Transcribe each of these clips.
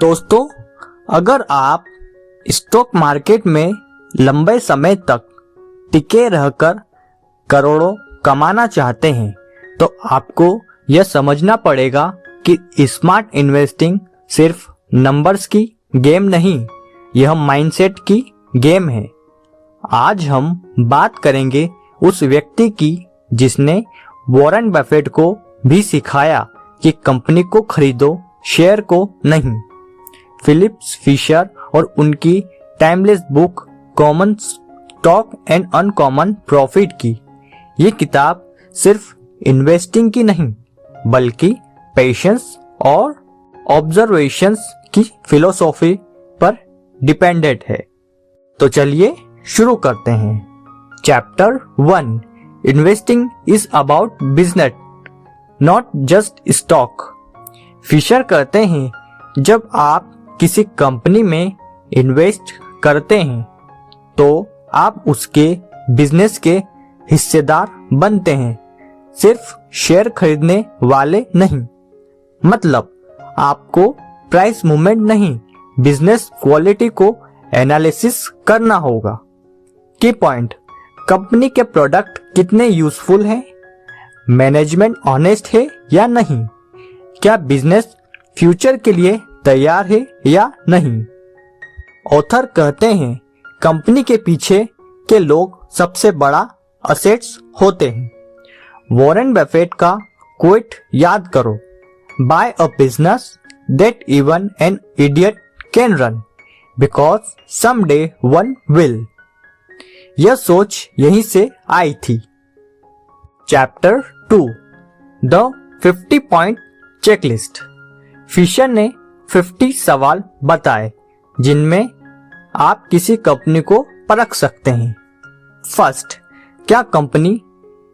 दोस्तों, अगर आप स्टॉक मार्केट में लंबे समय तक टिके रहकर करोड़ों कमाना चाहते हैं तो आपको यह समझना पड़ेगा कि स्मार्ट इन्वेस्टिंग सिर्फ नंबर्स की गेम नहीं, यह माइंडसेट की गेम है। आज हम बात करेंगे उस व्यक्ति की जिसने वॉरेन बफेट को भी सिखाया कि कंपनी को खरीदो, शेयर को नहीं। फिलिप फिशर और उनकी timeless book common stock and uncommon profit की ये किताब सिर्फ इन्वेस्टिंग की नहीं बल्कि पेशेंस और ऑब्जर्वेशंस की फिलोसॉफी पर डिपेंडेंट है। तो चलिए शुरू करते हैं। Chapter 1, investing is about business not just stock. Fisher कहते हैं, जब आप किसी कंपनी में इन्वेस्ट करते हैं तो आप उसके बिजनेस के हिस्सेदार बनते हैं, सिर्फ शेयर खरीदने वाले नहीं। मतलब आपको प्राइस मूवमेंट नहीं, बिजनेस क्वालिटी को एनालिसिस करना होगा। की पॉइंट, कंपनी के प्रोडक्ट कितने यूजफुल हैं, मैनेजमेंट ऑनेस्ट है या नहीं, क्या बिजनेस फ्यूचर के लिए तैयार है या नहीं। ऑथर कहते हैं, कंपनी के पीछे के लोग सबसे बड़ा असेट्स होते हैं। वॉरेन बफेट का कोट याद करो, buy a business that even an idiot can run because someday one will. यह सोच यहीं से आई थी। Chapter 2, the 50 point checklist. Fisher ने 50 सवाल बताए जिनमें आप किसी कंपनी को परख सकते हैं। फर्स्ट, क्या कंपनी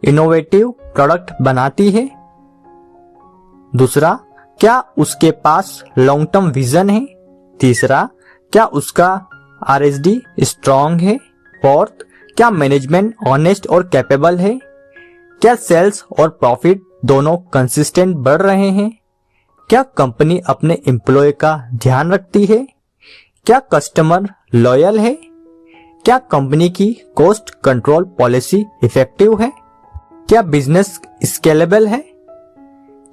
इनोवेटिव प्रोडक्ट बनाती है? दूसरा, क्या उसके पास लॉन्ग टर्म विजन है? तीसरा, क्या उसका आरएसडी स्ट्रॉन्ग है? फोर्थ, क्या मैनेजमेंट ऑनेस्ट और कैपेबल है? क्या सेल्स और प्रॉफिट दोनों कंसिस्टेंट बढ़ रहे हैं? क्या कंपनी अपने एम्प्लॉय का ध्यान रखती है? क्या कस्टमर लॉयल है? क्या कंपनी की कॉस्ट कंट्रोल पॉलिसी इफेक्टिव है? क्या बिजनेस स्केलेबल है?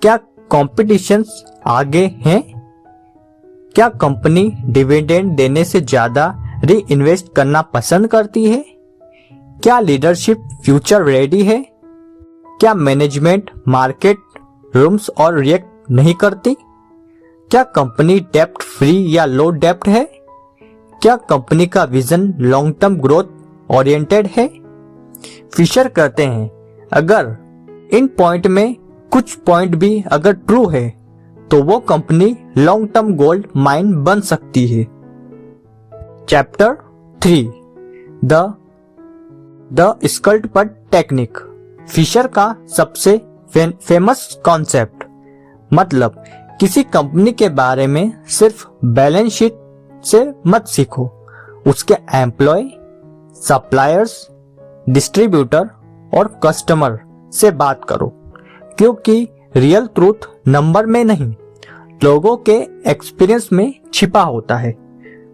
क्या कॉम्पिटिशन्स आगे हैं? क्या कंपनी डिविडेंड देने से ज्यादा री इन्वेस्ट करना पसंद करती है? क्या लीडरशिप फ्यूचर रेडी है? क्या मैनेजमेंट मार्केट रूम्स और रिएक्ट नहीं करती? क्या कंपनी डेप्ट फ्री या लो डेप्ट है? क्या कंपनी का vision long term growth oriented है? फिशर कहते हैं, अगर इन पॉइंट में कुछ पॉइंट भी अगर ट्रू है तो वो company long term gold mine बन सकती है। Chapter 3, the scuttlebutt technique. Fisher का सबसे फेमस कॉन्सेप्ट। मतलब किसी कंपनी के बारे में सिर्फ बैलेंस शीट से मत सीखो, उसके एम्प्लॉय, सप्लायर्स, डिस्ट्रीब्यूटर और कस्टमर से बात करो, क्योंकि रियल ट्रूथ नंबर में नहीं, लोगों के एक्सपीरियंस में छिपा होता है।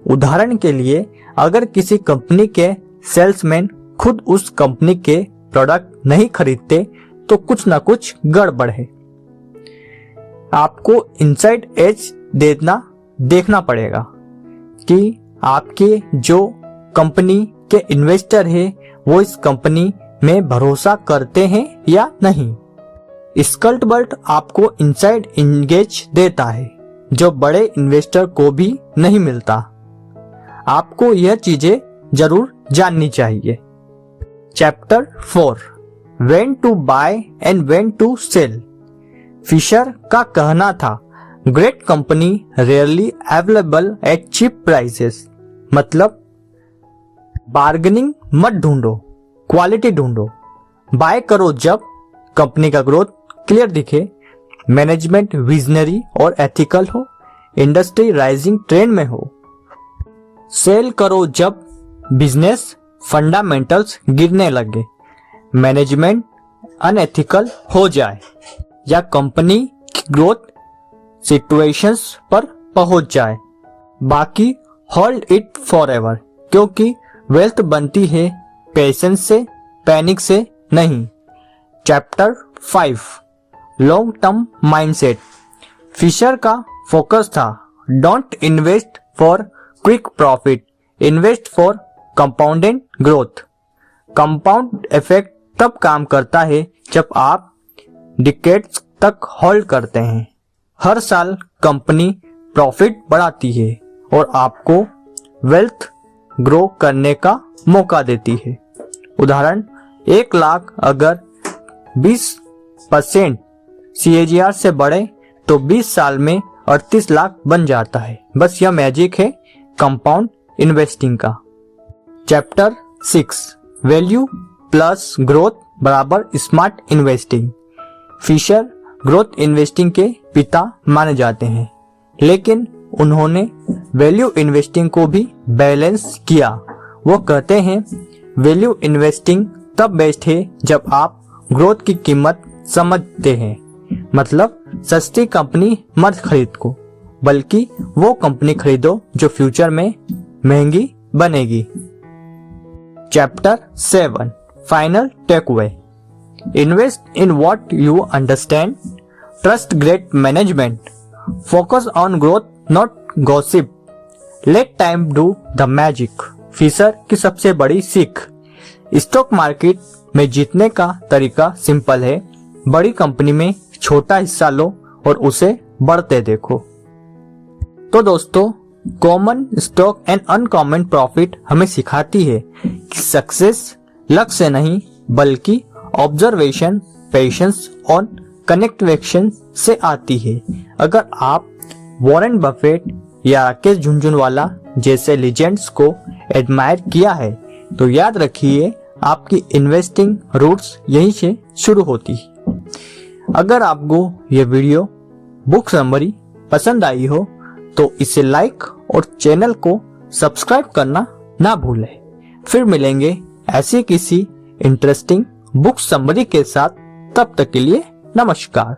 उदाहरण के लिए, अगर किसी कंपनी के सेल्समैन खुद उस कंपनी के प्रोडक्ट नहीं खरीदते तो कुछ ना कुछ गड़बड़ है। आपको इनसाइड एज देखना पड़ेगा कि आपके जो कंपनी के इन्वेस्टर है वो इस कंपनी में भरोसा करते हैं या नहीं। स्कल्टबर्ट आपको इनसाइड इंगेज देता है जो बड़े इन्वेस्टर को भी नहीं मिलता। आपको यह चीजें जरूर जाननी चाहिए। Chapter 4, when to buy and when to sell. Fisher का कहना था, great company rarely available at cheap prices. मतलब बार्गेनिंग मत ढूंढो, क्वालिटी ढूंढो। बाय करो जब कंपनी का ग्रोथ क्लियर दिखे, मैनेजमेंट विजनरी और एथिकल हो, इंडस्ट्री राइजिंग ट्रेंड में हो। सेल करो जब बिजनेस फंडामेंटल्स गिरने लगे, मैनेजमेंट अनएथिकल हो जाए या कंपनी की ग्रोथ सिचुएशंस पर पहुंच जाए। बाकी होल्ड इट फॉर एवर, क्योंकि वेल्थ बनती है पेशेंस से, पैनिक से नहीं। Chapter 5 long term mindset. Fisher का फोकस था don't invest for quick profit, invest for compounded growth. Compound effect तब काम करता है जब आप डिकेड्स तक होल्ड करते हैं। हर साल कंपनी प्रॉफिट बढ़ाती है और आपको वेल्थ ग्रो करने का मौका देती है। उदाहरण, 1 लाख अगर 20% CAGR से बढ़े तो 20 साल में 38 लाख बन जाता है। बस यह मैजिक है कंपाउंड इन्वेस्टिंग का। चैप्टर 6 वैल्यू प्लस ग्रोथ बराबर smart investing. Fisher growth investing के पिता माने जाते हैं, लेकिन उन्होंने वैल्यू इन्वेस्टिंग को भी बैलेंस किया। वो कहते हैं वैल्यू इन्वेस्टिंग तब बेस्ट है जब आप ग्रोथ की कीमत समझते हैं। मतलब सस्ती कंपनी मत खरीदो, बल्कि वो कंपनी खरीदो जो फ्यूचर में महंगी बनेगी। Chapter 7 final takeaway. Invest in what you understand, trust great management, focus on growth not gossip, let time do the magic. Fisher की सबसे बड़ी सीख, स्टॉक मार्केट में जीतने का तरीका सिंपल है, बड़ी कंपनी में छोटा हिस्सा लो और उसे बढ़ते देखो। तो दोस्तों, common stock and uncommon profit हमें सिखाती है कि सक्सेस लक से नहीं बल्कि ऑब्जर्वेशन, पेशेंस और कनेक्टिवेशन से आती है। अगर आप वॉरेन बफेट या राकेश झुनझुनवाला जैसे लीजेंड्स को एडमायर किया है तो याद रखिए आपकी इन्वेस्टिंग रूट्स यहीं से शुरू होती है। अगर आपको यह वीडियो बुक समरी पसंद आई हो तो इसे लाइक और चैनल को सब्सक्राइब करना ना भूलें। फिर मिलेंगे ऐसे किसी इंटरेस्टिंग बुक समरी के साथ। तब तक के लिए नमस्कार।